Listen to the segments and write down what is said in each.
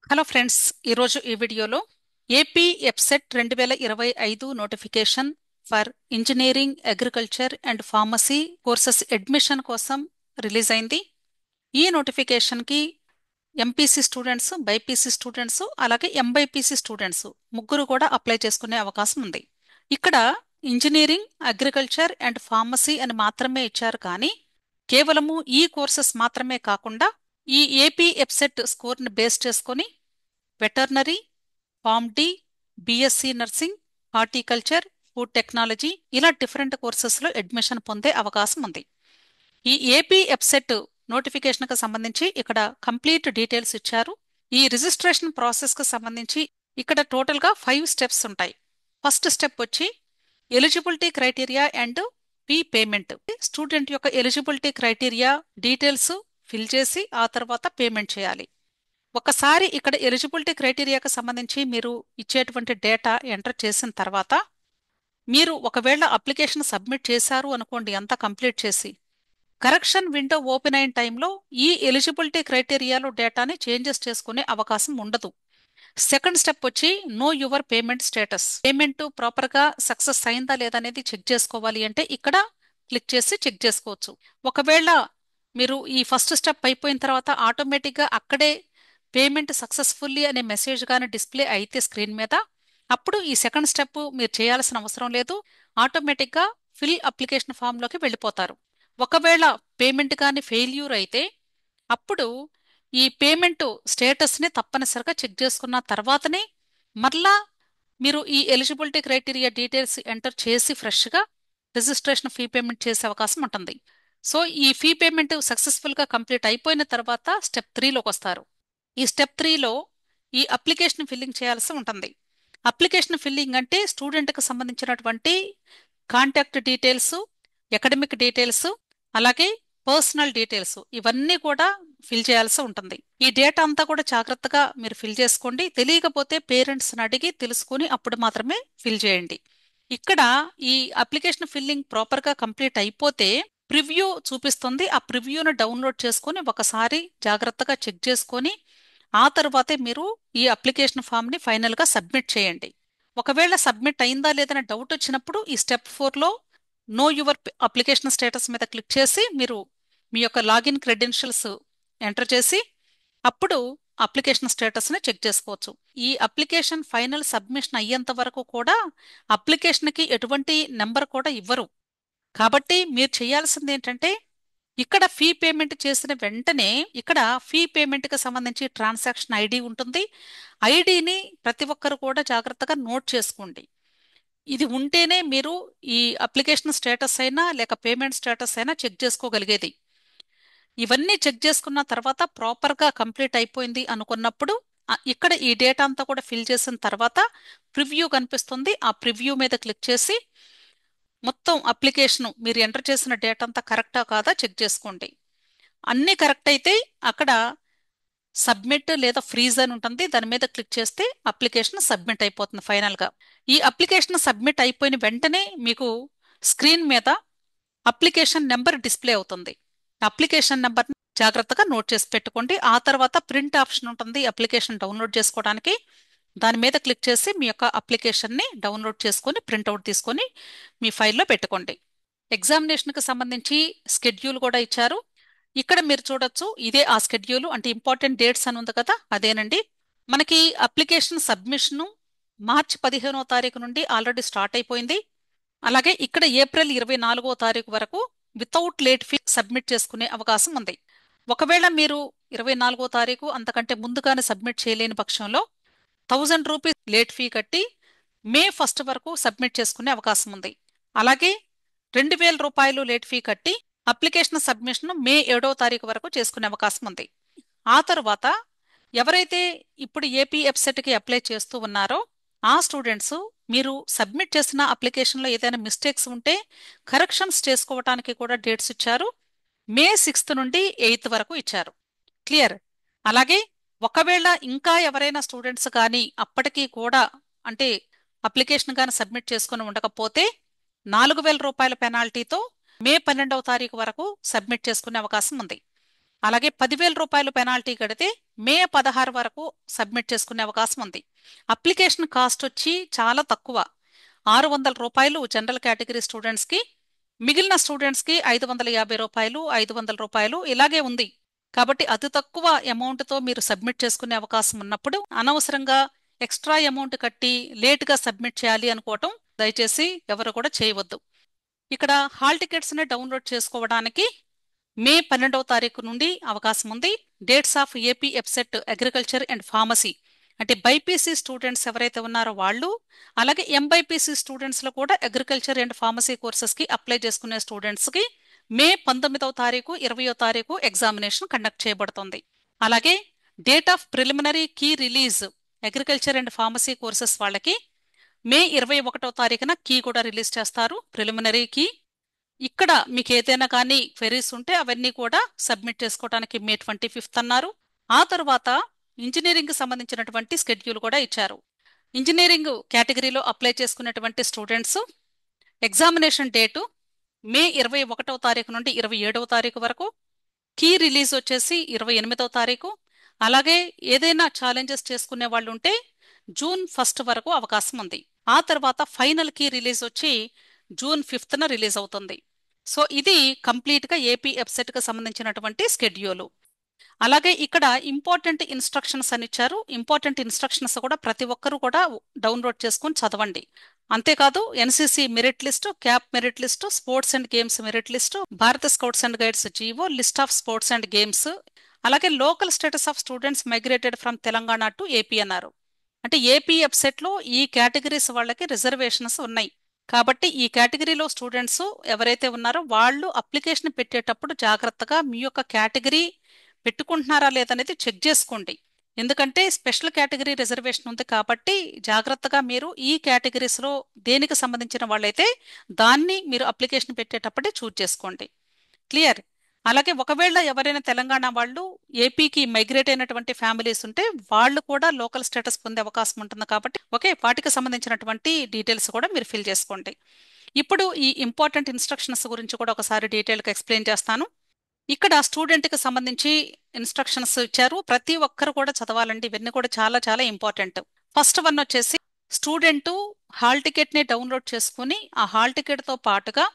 Hello friends, ఈరోజు ఈ వీడియోలో AP EAPCET 2025 notification for engineering, agriculture and pharmacy courses admission కోసం రిలీజ్ అయింది. ఈ నోటిఫికేషన్కి ఎంపీసీ స్టూడెంట్స్, బైపీసీ స్టూడెంట్స్, అలాగే ఎంబైపీసీ స్టూడెంట్స్ ముగ్గురు కూడా అప్లై చేసుకునే అవకాశం ఉంది. ఇక్కడ ఇంజనీరింగ్, అగ్రికల్చర్ అండ్ ఫార్మసీ అని మాత్రమే ఇచ్చారు, కానీ కేవలము ఈ కోర్సెస్ మాత్రమే కాకుండా ఈ ఏపీ ఎప్సెట్ స్కోర్ని బేస్ చేసుకొని veterinary, pharm D, BSc nursing, horticulture, food technology ఇలా డిఫరెంట్ కోర్సెస్లో అడ్మిషన్ పొందే అవకాశం ఉంది. ఈ ఏపీ ఎప్సెట్ నోటిఫికేషన్కి సంబంధించి ఇక్కడ కంప్లీట్ డీటెయిల్స్ ఇచ్చారు. ఈ రిజిస్ట్రేషన్ ప్రాసెస్కి సంబంధించి ఇక్కడ టోటల్గా 5 స్టెప్స్ ఉంటాయి. ఫస్ట్ స్టెప్ వచ్చి eligibility criteria and fee payment. Student యొక్క ఎలిజిబిలిటీ క్రైటీరియా డీటెయిల్స్ ఫిల్ చేసి ఆ తర్వాత పేమెంట్ చేయాలి. ఒకసారి ఇక్కడ ఎలిజిబిలిటీ క్రైటీరియాకి సంబంధించి మీరు ఇచ్చేటువంటి డేటా ఎంటర్ చేసిన తర్వాత మీరు ఒకవేళ అప్లికేషన్ సబ్మిట్ చేశారు అనుకోండి, అంతా కంప్లీట్ చేసి కరెక్షన్ విండో ఓపెన్ అయిన టైంలో ఈ ఎలిజిబిలిటీ క్రైటీరియాలో డేటాని చేంజెస్ చేసుకునే అవకాశం ఉండదు. సెకండ్ స్టెప్ వచ్చి know your payment status. Payment ప్రాపర్గా సక్సెస్ అయిందా లేదా అనేది చెక్ చేసుకోవాలి అంటే ఇక్కడ క్లిక్ చేసి చెక్ చేసుకోవచ్చు. ఒకవేళ మీరు ఈ ఫస్ట్ స్టెప్ అయిపోయిన తర్వాత ఆటోమేటిక్గా అక్కడే పేమెంట్ సక్సెస్ఫుల్లీ అనే మెసేజ్ కానీ డిస్ప్లే అయితే స్క్రీన్ మీద, అప్పుడు ఈ సెకండ్ స్టెప్ మీరు చేయాల్సిన అవసరం లేదు. ఆటోమేటిక్గా ఫిల్ అప్లికేషన్ ఫామ్లోకి వెళ్ళిపోతారు. ఒకవేళ పేమెంట్ కానీ ఫెయిల్యూర్ అయితే అప్పుడు ఈ పేమెంట్ స్టేటస్ని తప్పనిసరిగా చెక్ చేసుకున్న తర్వాతనే మరలా మీరు ఈ ఎలిజిబిలిటీ క్రైటీరియా డీటెయిల్స్ ఎంటర్ చేసి ఫ్రెష్గా రిజిస్ట్రేషన్ ఫీ పేమెంట్ చేసే అవకాశం ఉంటుంది. సో ఈ ఫీ పేమెంట్ సక్సెస్ఫుల్గా కంప్లీట్ అయిపోయిన తర్వాత స్టెప్ 3లోకి వస్తారు. ఈ స్టెప్ 3లో ఈ అప్లికేషన్ ఫిల్లింగ్ చేయాల్సి ఉంటుంది. అప్లికేషన్ ఫిల్లింగ్ అంటే స్టూడెంట్కి సంబంధించినటువంటి కాంటాక్ట్ డీటెయిల్స్, అకాడమిక్ డీటెయిల్స్, అలాగే పర్సనల్ డీటెయిల్స్ ఇవన్నీ కూడా ఫిల్ చేయాల్సి ఉంటుంది. ఈ డేటా అంతా కూడా జాగ్రత్తగా మీరు ఫిల్ చేసుకోండి. తెలియకపోతే పేరెంట్స్ని అడిగి తెలుసుకుని అప్పుడు మాత్రమే ఫిల్ చేయండి. ఇక్కడ ఈ అప్లికేషన్ ఫిల్లింగ్ ప్రాపర్గా కంప్లీట్ అయిపోతే ప్రివ్యూ చూపిస్తుంది. ఆ ప్రివ్యూను డౌన్లోడ్ చేసుకొని ఒకసారి జాగ్రత్తగా చెక్ చేసుకొని ఆ తర్వాతే మీరు ఈ అప్లికేషన్ ఫామ్ని ఫైనల్గా సబ్మిట్ చేయండి. ఒకవేళ సబ్మిట్ అయిందా లేదనే డౌట్ వచ్చినప్పుడు ఈ స్టెప్ 4లో నో యువర్ అప్లికేషన్ స్టేటస్ మీద క్లిక్ చేసి మీరు మీ యొక్క లాగిన్ క్రెడెన్షియల్స్ ఎంటర్ చేసి అప్పుడు అప్లికేషన్ స్టేటస్ని చెక్ చేసుకోవచ్చు. ఈ అప్లికేషన్ ఫైనల్ సబ్మిషన్ అయ్యేంత వరకు కూడా అప్లికేషన్కి ఎటువంటి నెంబర్ కూడా ఇవ్వరు. కాబట్టి మీరు చేయాల్సింది ఏంటంటే ఇక్కడ ఫీ పేమెంట్ చేసిన వెంటనే ఇక్కడ ఫీ పేమెంట్కి సంబంధించి ట్రాన్సాక్షన్ ఐడి ఉంటుంది. ఐడిని ప్రతి ఒక్కరు కూడా జాగ్రత్తగా నోట్ చేసుకోండి. ఇది ఉంటేనే మీరు ఈ అప్లికేషన్ స్టేటస్ అయినా లేక పేమెంట్ స్టేటస్ అయినా చెక్ చేసుకోగలిగేది. ఇవన్నీ చెక్ చేసుకున్న తర్వాత ప్రాపర్గా కంప్లీట్ అయిపోయింది అనుకున్నప్పుడు ఇక్కడ ఈ డేటా అంతా కూడా ఫిల్ చేసిన తర్వాత ప్రివ్యూ కనిపిస్తుంది. ఆ ప్రివ్యూ మీద క్లిక్ చేసి మొత్తం అప్లికేషన్ మీరు ఎంటర్ చేసిన డేటా అంతా కరెక్టా కాదా చెక్ చేసుకోండి. అన్నీ కరెక్ట్ అయితే అక్కడ సబ్మిట్ లేదా ఫ్రీజ్ అని ఉంటుంది. దాని మీద క్లిక్ చేస్తే అప్లికేషన్ సబ్మిట్ అయిపోతుంది ఫైనల్గా. ఈ అప్లికేషన్ సబ్మిట్ అయిపోయిన వెంటనే మీకు స్క్రీన్ మీద అప్లికేషన్ నెంబర్ డిస్ప్లే అవుతుంది. అప్లికేషన్ నెంబర్ని జాగ్రత్తగా నోట్ చేసి పెట్టుకోండి. ఆ తర్వాత ప్రింట్ ఆప్షన్ ఉంటుంది అప్లికేషన్ డౌన్లోడ్ చేసుకోవడానికి. దాని మీద క్లిక్ చేసి మీ యొక్క అప్లికేషన్ని డౌన్లోడ్ చేసుకొని ప్రింట్అవుట్ తీసుకొని మీ ఫైల్లో పెట్టుకోండి. ఎగ్జామినేషన్కి సంబంధించి స్కెడ్యూల్ కూడా ఇచ్చారు. ఇక్కడ మీరు చూడొచ్చు, ఇదే ఆ స్కెడ్యూల్. అంటే ఇంపార్టెంట్ డేట్స్ అని ఉంది కదా, అదేనండి. మనకి అప్లికేషన్ సబ్మిషను మార్చి 15వ తారీఖు నుండి ఆల్రెడీ స్టార్ట్ అయిపోయింది. అలాగే ఇక్కడ ఏప్రిల్ 24వ తారీఖు వరకు వితౌట్ లేట్ ఫీ సబ్మిట్ చేసుకునే అవకాశం ఉంది. ఒకవేళ మీరు 24వ తారీఖు అంతకంటే ముందుగానే సబ్మిట్ చేయలేని పక్షంలో 1000 రూపీస్ లేట్ ఫీ కట్టి మే 1 వరకు సబ్మిట్ చేసుకునే అవకాశం ఉంది. అలాగే 2000 రూపాయలు లేట్ ఫీ కట్టి అప్లికేషన్ సబ్మిషన్ మే 7వ తారీఖు వరకు చేసుకునే అవకాశం ఉంది. ఆ తర్వాత ఎవరైతే ఇప్పుడు ఏపీ ఎప్సెట్కి అప్లై చేస్తూ ఉన్నారో ఆ స్టూడెంట్స్ మీరు సబ్మిట్ చేసిన అప్లికేషన్లో ఏదైనా మిస్టేక్స్ ఉంటే కరెక్షన్స్ చేసుకోవడానికి కూడా డేట్స్ ఇచ్చారు. మే 6 నుండి 8 వరకు ఇచ్చారు. క్లియర్. అలాగే ఒకవేళ ఇంకా ఎవరైనా స్టూడెంట్స్ కానీ అప్పటికీ కూడా అంటే అప్లికేషన్ కానీ సబ్మిట్ చేసుకుని ఉండకపోతే 4000 రూపాయల పెనాల్టీతో మే 12వ తారీఖు వరకు సబ్మిట్ చేసుకునే అవకాశం ఉంది. అలాగే 10,000 రూపాయలు పెనాల్టీ కడితే మే 16 వరకు సబ్మిట్ చేసుకునే అవకాశం ఉంది. అప్లికేషన్ కాస్ట్ వచ్చి చాలా తక్కువ, 600 రూపాయలు జనరల్ కేటగిరీ స్టూడెంట్స్కి, మిగిలిన స్టూడెంట్స్కి 550 రూపాయలు, 500 రూపాయలు ఇలాగే ఉంది. కాబట్టి అతి తక్కువ అమౌంట్తో మీరు సబ్మిట్ చేసుకునే అవకాశం ఉన్నప్పుడు అనవసరంగా ఎక్స్ట్రా అమౌంట్ కట్టి లేట్గా సబ్మిట్ చేయాలి అనుకోవటం దయచేసి ఎవరు కూడా చేయవద్దు. ఇక్కడ హాల్ టికెట్స్ని డౌన్లోడ్ చేసుకోవడానికి మే 12 నుండి అవకాశం ఉంది. Dates of AP EAPCET agriculture and pharmacy అంటే బైపీసీ స్టూడెంట్స్ ఎవరైతే ఉన్నారో వాళ్ళు, అలాగే ఎంబైపీసీ స్టూడెంట్స్లో కూడా అగ్రికల్చర్ అండ్ ఫార్మసీ కోర్సెస్కి అప్లై చేసుకునే స్టూడెంట్స్కి మే 19 20 ఎగ్జామినేషన్ కండక్ట్ చేయబడుతుంది. అలాగే date of preliminary key release agriculture and pharmacy courses వాళ్ళకి మే 21 కీ కూడా రిలీజ్ చేస్తారు, ప్రిలిమినరీ కీ. ఇక్కడ మీకు ఏదైనా కానీ క్వెరీస్ ఉంటే అవన్నీ కూడా సబ్మిట్ చేసుకోవడానికి మే 25 అన్నారు. ఆ తర్వాత ఇంజనీరింగ్ సంబంధించినటువంటి స్కెడ్యూల్ కూడా ఇచ్చారు. ఇంజనీరింగ్ కేటగిరీలో అప్లై చేసుకున్నటువంటి స్టూడెంట్స్ ఎగ్జామినేషన్ డేటు మే 21 నుండి 27 వరకు, కీ రిలీజ్ వచ్చేసి 28 అలాగే ఏదైనా ఛాలెంజెస్ చేసుకునే వాళ్ళు ఉంటే జూన్ 1 వరకు అవకాశం ఉంది. ఆ తర్వాత ఫైనల్ కీ రిలీజ్ వచ్చి జూన్ 5 రిలీజ్ అవుతుంది. సో ఇది కంప్లీట్గా ఏపీ ఎప్సెట్కి సంబంధించినటువంటి స్కెడ్యూలు. అలాగే ఇక్కడ ఇంపార్టెంట్ ఇన్స్ట్రక్షన్స్ అని ఇచ్చారు. ఇంపార్టెంట్ ఇన్స్ట్రక్షన్స్ కూడా ప్రతి ఒక్కరూ కూడా డౌన్లోడ్ చేసుకొని చదవండి. అంతేకాదు NCC merit list, CAP merit list, sports and games merit list, Bharat scouts and guides GO, list of sports and games, అలాగే local status of students migrated from Telangana to AP అన్నారు. అంటే ఏపీ ఎప్సెట్లో ఈ కేటగిరీస్ వాళ్ళకి reservations ఉన్నాయి. కాబట్టి ఈ కేటగిరీలో students ఎవరైతే ఉన్నారో వాళ్ళు అప్లికేషన్ పెట్టేటప్పుడు జాగ్రత్తగా మీ యొక్క కేటగిరీ పెట్టుకుంటున్నారా లేదనేది చెక్ చేసుకోండి. ఎందుకంటే స్పెషల్ కేటగిరీ రిజర్వేషన్ ఉంది కాబట్టి జాగ్రత్తగా మీరు ఈ కేటగిరీస్లో దేనికి సంబంధించిన వాళ్ళైతే దాన్ని మీరు అప్లికేషన్ పెట్టేటప్పుడే చూజ్ చేసుకోండి. క్లియర్? అలాగే ఒకవేళ ఎవరైనా తెలంగాణ వాళ్ళు ఏపీకి మైగ్రేట్ అయినటువంటి ఫ్యామిలీస్ ఉంటే వాళ్ళు కూడా లోకల్ స్టేటస్ పొందే అవకాశం ఉంటుంది కాబట్టి ఓకే, వాటికి సంబంధించినటువంటి డీటెయిల్స్ కూడా మీరు ఫిల్ చేసుకోండి. ఇప్పుడు ఈ ఇంపార్టెంట్ ఇన్స్ట్రక్షన్స్ గురించి కూడా ఒకసారి డీటెయిల్గా ఎక్స్ప్లెయిన్ చేస్తాను. ఇక్కడ స్టూడెంట్కి సంబంధించి ఇన్స్ట్రక్షన్స్ ఇచ్చారు, ప్రతి ఒక్కరు కూడా చదవాలండి. ఇవన్నీ కూడా చాలా చాలా ఇంపార్టెంట్. ఫస్ట్ వన్ వచ్చేసి స్టూడెంట్ హాల్ టికెట్ని డౌన్లోడ్ చేసుకుని ఆ హాల్ టికెట్తో పాటుగా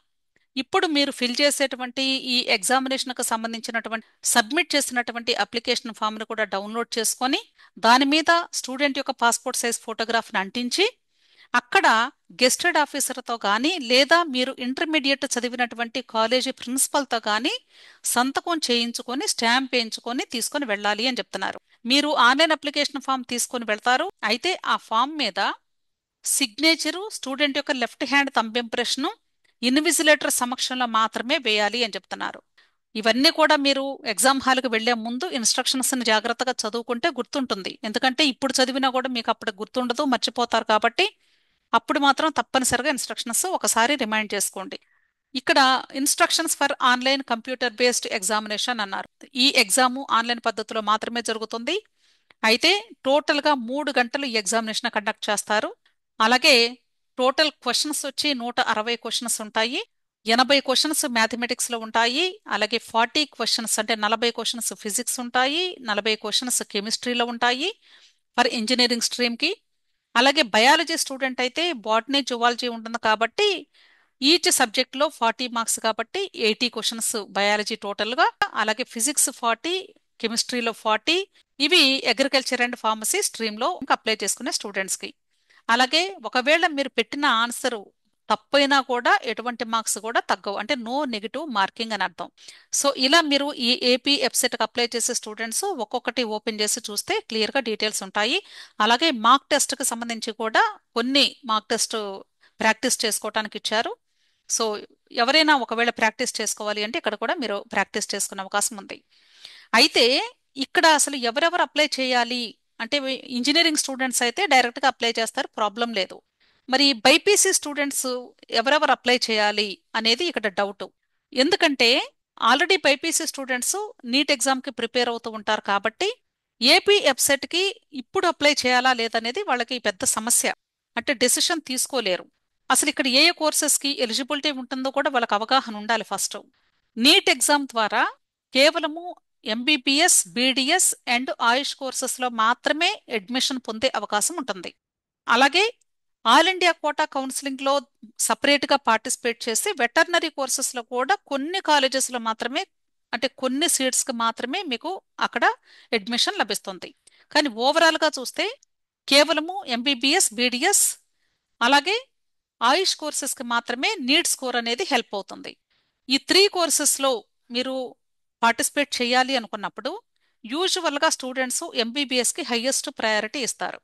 ఇప్పుడు మీరు ఫిల్ చేసేటువంటి ఈ ఎగ్జామినేషన్కు సంబంధించినటువంటి సబ్మిట్ చేసినటువంటి అప్లికేషన్ ఫామ్ను కూడా డౌన్లోడ్ చేసుకొని దాని మీద స్టూడెంట్ యొక్క పాస్పోర్ట్ సైజ్ ఫోటోగ్రాఫ్ని అంటించి అక్కడ గెస్టెడ్ ఆఫీసర్తో కానీ లేదా మీరు ఇంటర్మీడియట్ చదివినటువంటి కాలేజీ ప్రిన్సిపల్తో కానీ సంతకం చేయించుకొని స్టాంప్ వేయించుకొని తీసుకొని వెళ్ళాలి అని చెప్తున్నారు. మీరు ఆన్లైన్ అప్లికేషన్ ఫామ్ తీసుకొని వెళ్తారు, అయితే ఆ ఫామ్ మీద సిగ్నేచరు స్టూడెంట్ యొక్క left hand thumb impression invigilator సమక్షంలో మాత్రమే వేయాలి అని చెప్తున్నారు. ఇవన్నీ కూడా మీరు ఎగ్జామ్ హాల్కి వెళ్లే ముందు ఇన్స్ట్రక్షన్స్ని జాగ్రత్తగా చదువుకుంటే గుర్తుంటుంది. ఎందుకంటే ఇప్పుడు చదివినా కూడా మీకు అప్పుడు గుర్తుండదు, మర్చిపోతారు. కాబట్టి అప్పుడు మాత్రం తప్పనిసరిగా ఇన్స్ట్రక్షన్స్ ఒకసారి రిమైండ్ చేసుకోండి. ఇక్కడ instructions for online computer based examination అన్నారు. ఈ ఎగ్జాము ఆన్లైన్ పద్ధతిలో మాత్రమే జరుగుతుంది. అయితే టోటల్గా 3 గంటలు ఈ ఎగ్జామినేషన్ కండక్ట్ చేస్తారు. అలాగే టోటల్ క్వశ్చన్స్ వచ్చి 160 క్వశ్చన్స్ ఉంటాయి. 80 క్వశ్చన్స్ మ్యాథమెటిక్స్లో ఉంటాయి. అలాగే 40 క్వశ్చన్స్ అంటే 40 క్వశ్చన్స్ ఫిజిక్స్ ఉంటాయి, 40 క్వశ్చన్స్ కెమిస్ట్రీలో ఉంటాయి ఫర్ ఇంజనీరింగ్ స్ట్రీమ్కి. అలాగే బయాలజీ స్టూడెంట్ అయితే బాటనీ జువాలజీ ఉంటుంది కాబట్టి ఈచ్ సబ్జెక్ట్లో 40 మార్క్స్ కాబట్టి 80 క్వశ్చన్స్ బయాలజీ టోటల్గా. అలాగే ఫిజిక్స్ 40, కెమిస్ట్రీలో 40. ఇవి అగ్రికల్చర్ అండ్ ఫార్మసీ స్ట్రీమ్లో అప్లై చేసుకునే స్టూడెంట్స్కి. అలాగే ఒకవేళ మీరు పెట్టిన ఆన్సర్ తప్పైనా కూడా ఎటువంటి మార్క్స్ కూడా తగ్గవు, అంటే నో నెగిటివ్ మార్కింగ్ అని అర్థం. సో ఇలా మీరు ఈ ఏపీ ఎప్సెట్కి అప్లై చేసే స్టూడెంట్స్ ఒక్కొక్కటి ఓపెన్ చేసి చూస్తే క్లియర్గా డీటెయిల్స్ ఉంటాయి. అలాగే మార్క్ టెస్ట్కి సంబంధించి కూడా కొన్ని మార్క్ టెస్ట్ ప్రాక్టీస్ చేసుకోవడానికి ఇచ్చారు. సో ఎవరైనా ఒకవేళ ప్రాక్టీస్ చేసుకోవాలి అంటే ఇక్కడ కూడా మీరు ప్రాక్టీస్ చేసుకునే అవకాశం ఉంది. అయితే ఇక్కడ అసలు ఎవరెవరు అప్లై చేయాలి అంటే ఇంజనీరింగ్ స్టూడెంట్స్ అయితే డైరెక్ట్గా అప్లై చేస్తారు, ప్రాబ్లం లేదు. మరి బైపీసీ స్టూడెంట్స్ ఎవరెవరు అప్లై చేయాలి అనేది ఇక్కడ డౌట్. ఎందుకంటే ఆల్రెడీ బైపీసీ స్టూడెంట్స్ నీట్ ఎగ్జామ్కి ప్రిపేర్ అవుతూ ఉంటారు కాబట్టి ఏపీ ఎప్సెట్కి ఇప్పుడు అప్లై చేయాలా లేదనేది వాళ్ళకి పెద్ద సమస్య, అంటే డెసిషన్ తీసుకోలేరు. అసలు ఇక్కడ ఏ ఏ కోర్సెస్కి ఎలిజిబిలిటీ ఉంటుందో కూడా వాళ్ళకి అవగాహన ఉండాలి. ఫస్ట్ నీట్ ఎగ్జామ్ ద్వారా కేవలము ఎంబీబీఎస్, బీడీఎస్ అండ్ ఆయుష్ కోర్సెస్లో మాత్రమే అడ్మిషన్ పొందే అవకాశం ఉంటుంది. అలాగే ఆల్ ఇండియా కోటా కౌన్సిలింగ్లో సపరేట్గా పార్టిసిపేట్ చేసి వెటర్నరీ కోర్సెస్లో కూడా కొన్ని కాలేజెస్లో మాత్రమే, అంటే కొన్ని సీట్స్కి మాత్రమే మీకు అక్కడ అడ్మిషన్ లభిస్తుంది. కానీ ఓవరాల్గా చూస్తే కేవలము ఎంబీబీఎస్, బీడీఎస్ అలాగే ఆయుష్ కోర్సెస్కి మాత్రమే నీట్ స్కోర్ అనేది హెల్ప్ అవుతుంది. ఈ 3 కోర్సెస్లో మీరు పార్టిసిపేట్ చేయాలి అనుకున్నప్పుడు యూజువల్గా స్టూడెంట్స్ ఎంబీబీఎస్కి హైయెస్ట్ ప్రయారిటీ ఇస్తారు.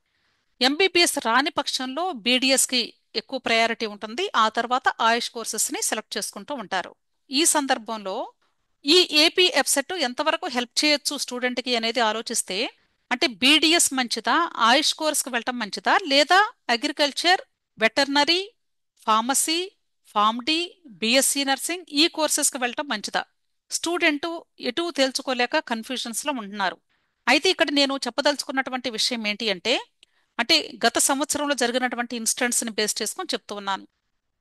ఎంబీబీఎస్ రాని పక్షంలో బీడీఎస్కి ఎక్కువ ప్రయారిటీ ఉంటుంది. ఆ తర్వాత ఆయుష్ కోర్సెస్ని సెలెక్ట్ చేసుకుంటూ ఉంటారు. ఈ సందర్భంలో ఈ ఏపీ ఎఫ్సెట్ ఎంతవరకు హెల్ప్ చేయొచ్చు స్టూడెంట్కి అనేది ఆలోచిస్తే, అంటే బీడీఎస్ మంచిదా, ఆయుష్ కోర్స్కి వెళ్ళటం మంచిదా, లేదా agriculture, veterinary, pharmacy, PharmD, BSc nursing ఈ కోర్సెస్కి వెళ్ళటం మంచిదా? స్టూడెంట్ ఎటు తేల్చుకోలేక కన్ఫ్యూజన్స్లో ఉంటున్నారు. అయితే ఇక్కడ నేను చెప్పదలుచుకున్నటువంటి విషయం ఏంటి అంటే గత సంవత్సరంలో జరిగినటువంటి ఇన్సిడెంట్స్ని బేస్ చేసుకొని చెప్తూ ఉన్నాను.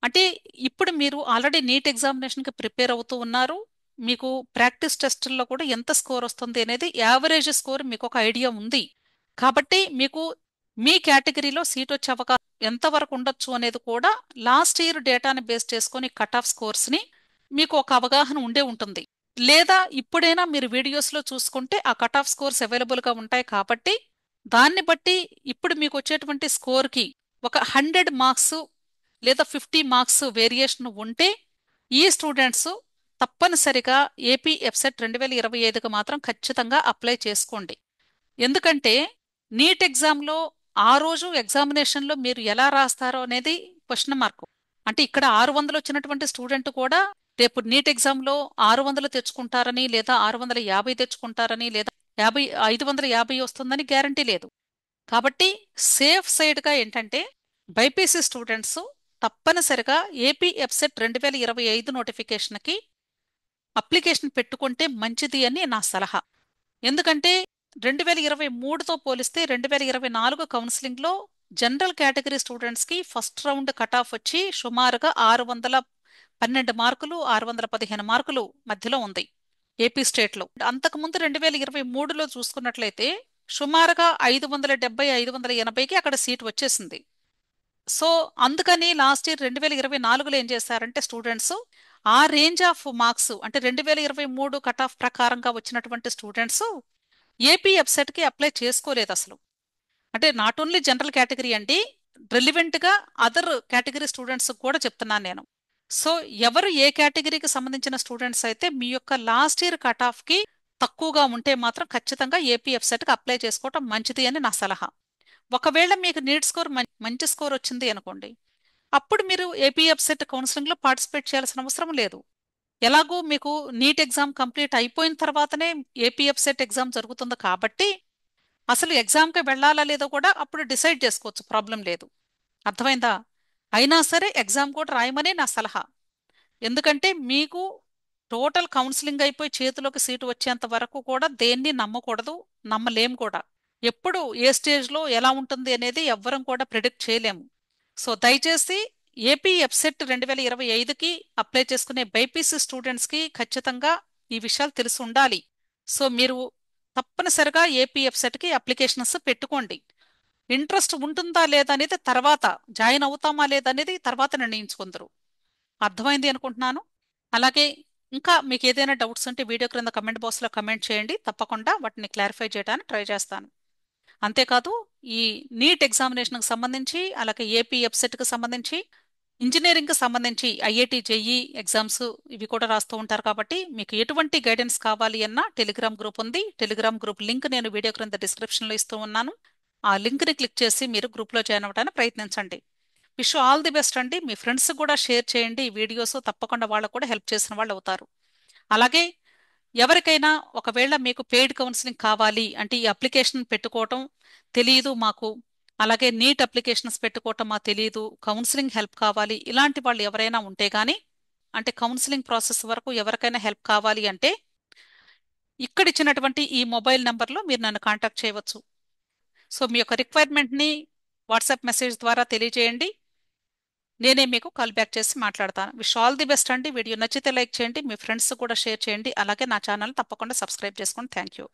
అంటే ఇప్పుడు మీరు ఆల్రెడీ నీట్ ఎగ్జామినేషన్కి ప్రిపేర్ అవుతూ ఉన్నారు. మీకు ప్రాక్టీస్ టెస్టుల్లో కూడా ఎంత స్కోర్ వస్తుంది అనేది యావరేజ్ స్కోర్ మీకు ఒక ఐడియా ఉంది. కాబట్టి మీకు మీ కేటగిరీలో సీట్ వచ్చే అవకాశం ఎంతవరకు ఉండొచ్చు అనేది కూడా లాస్ట్ ఇయర్ డేటాని బేస్ చేసుకొని కట్ ఆఫ్ స్కోర్స్ని మీకు ఒక అవగాహన ఉండే ఉంటుంది. లేదా ఇప్పుడైనా మీరు వీడియోస్లో చూసుకుంటే ఆ కట్ ఆఫ్ స్కోర్స్ అవైలబుల్గా ఉంటాయి. కాబట్టి దాన్ని బట్టి ఇప్పుడు మీకు వచ్చేటువంటి స్కోర్కి ఒక 100 మార్క్స్ లేదా 50 మార్క్స్ వేరియేషన్ ఉంటే ఈ స్టూడెంట్స్ తప్పనిసరిగా ఏపీ ఎఫ్సెట్ 2025కి మాత్రం ఖచ్చితంగా అప్లై చేసుకోండి. ఎందుకంటే నీట్ ఎగ్జామ్లో ఆ రోజు ఎగ్జామినేషన్లో మీరు ఎలా రాస్తారో అనేది క్వశ్చన్ మార్క్. అంటే ఇక్కడ 600 వచ్చినటువంటి స్టూడెంట్ కూడా రేపు నీట్ ఎగ్జామ్లో 600 తెచ్చుకుంటారని, లేదా 650 తెచ్చుకుంటారని, లేదా 550 వస్తుందని గ్యారంటీ లేదు. కాబట్టి సేఫ్ సైడ్గా ఏంటంటే బైపీసీ స్టూడెంట్స్ తప్పనిసరిగా ఏపీ ఎఫ్సెట్ 2025 నోటిఫికేషన్కి అప్లికేషన్ పెట్టుకుంటే మంచిది అని నా సలహా. ఎందుకంటే 2023తో పోలిస్తే 2024 కౌన్సిలింగ్లో జనరల్ కేటగిరీ స్టూడెంట్స్కి ఫస్ట్ రౌండ్ కట్ ఆఫ్ వచ్చి సుమారుగా 612 మార్కులు, 615 మార్కులు మధ్యలో ఉంది ఏపీ స్టేట్లో. అంతకుముందు 2023లో చూసుకున్నట్లయితే సుమారుగా 570, 580కి అక్కడ సీట్ వచ్చేసింది. సో అందుకని లాస్ట్ ఇయర్ 2024లో ఏం చేశారంటే స్టూడెంట్స్ ఆ రేంజ్ ఆఫ్ మార్క్స్, అంటే 2023 కట్ ఆఫ్ ప్రకారంగా వచ్చినటువంటి స్టూడెంట్స్ ఏపీ ఎఫ్సెట్కి అప్లై చేసుకోలేదు అసలు. అంటే నాట్ ఓన్లీ జనరల్ కేటగిరీ అండి, రిలివెంట్గా అదర్ కేటగిరీ స్టూడెంట్స్ కూడా చెప్తున్నాను నేను. సో ఎవరు ఏ కేటగిరీకి సంబంధించిన స్టూడెంట్స్ అయితే మీ యొక్క లాస్ట్ ఇయర్ కట్ ఆఫ్కి తక్కువగా ఉంటే మాత్రం ఖచ్చితంగా ఏపీ ఎఫ్సెట్కి అప్లై చేసుకోవటం మంచిది అని నా సలహా. ఒకవేళ మీకు నీట్ స్కోర్ మంచి స్కోర్ వచ్చింది అనుకోండి, అప్పుడు మీరు ఏపీ ఎఫ్సెట్ కౌన్సిలింగ్లో పార్టిసిపేట్ చేయాల్సిన అవసరం లేదు. ఎలాగో మీకు నీట్ ఎగ్జామ్ కంప్లీట్ అయిపోయిన తర్వాతనే ఏపీ ఎఫ్సెట్ ఎగ్జామ్ జరుగుతుంది కాబట్టి అసలు ఎగ్జామ్కి వెళ్ళాలా లేదో కూడా అప్పుడు డిసైడ్ చేసుకోవచ్చు, ప్రాబ్లం లేదు. అర్థమైందా? అయినా సరే ఎగ్జామ్ కూడా రాయమని నా సలహా. ఎందుకంటే మీకు టోటల్ కౌన్సిలింగ్ అయిపోయి చేతిలోకి సీటు వచ్చేంత వరకు కూడా దేన్ని నమ్మకూడదు, నమ్మలేం కూడా. ఎప్పుడు ఏ స్టేజ్లో ఎలా ఉంటుంది అనేది ఎవ్వరం కూడా ప్రిడిక్ట్ చేయలేము. సో దయచేసి ఏపీ ఎఫ్సెట్ 2025కి అప్లై చేసుకునే బైపీసీ స్టూడెంట్స్కి ఖచ్చితంగా ఈ విషయాలు తెలిసి ఉండాలి. సో మీరు తప్పనిసరిగా ఏపీ ఎఫ్సెట్కి అప్లికేషన్స్ పెట్టుకోండి. ఇంట్రెస్ట్ ఉంటుందా లేదా అనేది తర్వాత, జాయిన్ అవుతామా లేదా అనేది తర్వాత నిర్ణయించుకుందరు. అర్థమైంది అనుకుంటున్నాను. అలాగే ఇంకా మీకు ఏదైనా డౌట్స్ ఉంటే వీడియో క్రింద కమెంట్ బాక్స్లో కమెంట్ చేయండి, తప్పకుండా వాటిని క్లారిఫై చేయడానికి ట్రై చేస్తాను. అంతేకాదు ఈ నీట్ ఎగ్జామినేషన్కి సంబంధించి, అలాగే ఏపీ ఎఫ్సెట్కి సంబంధించి, ఇంజనీరింగ్కి సంబంధించి ఐఐటి జేఈ ఎగ్జామ్స్ ఇవి కూడా రాస్తూ ఉంటారు. కాబట్టి మీకు ఎటువంటి గైడెన్స్ కావాలి అన్నా టెలిగ్రామ్ గ్రూప్ ఉంది. టెలిగ్రామ్ గ్రూప్ లింక్ నేను వీడియో క్రింద డిస్క్రిప్షన్లో ఇస్తూ ఉన్నాను. ఆ లింక్ని క్లిక్ చేసి మీరు గ్రూప్లో జాయిన్ అవ్వడానికి ప్రయత్నించండి. విష్ ఆల్ ది బెస్ట్ అండి. మీ ఫ్రెండ్స్ కూడా షేర్ చేయండి ఈ వీడియోస్, తప్పకుండా వాళ్ళకు కూడా హెల్ప్ చేసిన వాళ్ళు అవుతారు. అలాగే ఎవరికైనా ఒకవేళ మీకు పెయిడ్ కౌన్సిలింగ్ కావాలి అంటే ఈ అప్లికేషన్ పెట్టుకోవటం తెలియదు మాకు, అలాగే నీట్ అప్లికేషన్స్ పెట్టుకోవటం మాకు తెలియదు, కౌన్సిలింగ్ హెల్ప్ కావాలి, ఇలాంటి వాళ్ళు ఎవరైనా ఉంటే కానీ, అంటే కౌన్సిలింగ్ ప్రాసెస్ వరకు ఎవరికైనా హెల్ప్ కావాలి అంటే ఇక్కడ ఇచ్చినటువంటి ఈ మొబైల్ నెంబర్లో మీరు నన్ను కాంటాక్ట్ చేయవచ్చు. సో మీ యొక్క రిక్వైర్మెంట్ని వాట్సాప్ మెసేజ్ ద్వారా తెలియజేయండి. నేనే మీకు కాల్ బ్యాక్ చేసి మాట్లాడతాను. విష్ ఆల్ ది బెస్ట్ అండి. వీడియో నచ్చితే లైక్ చేయండి, మీ ఫ్రెండ్స్ కూడా షేర్ చేయండి. అలాగే నా ఛానల్ తప్పకుండా సబ్స్క్రైబ్ చేసుకోండి. Thank you.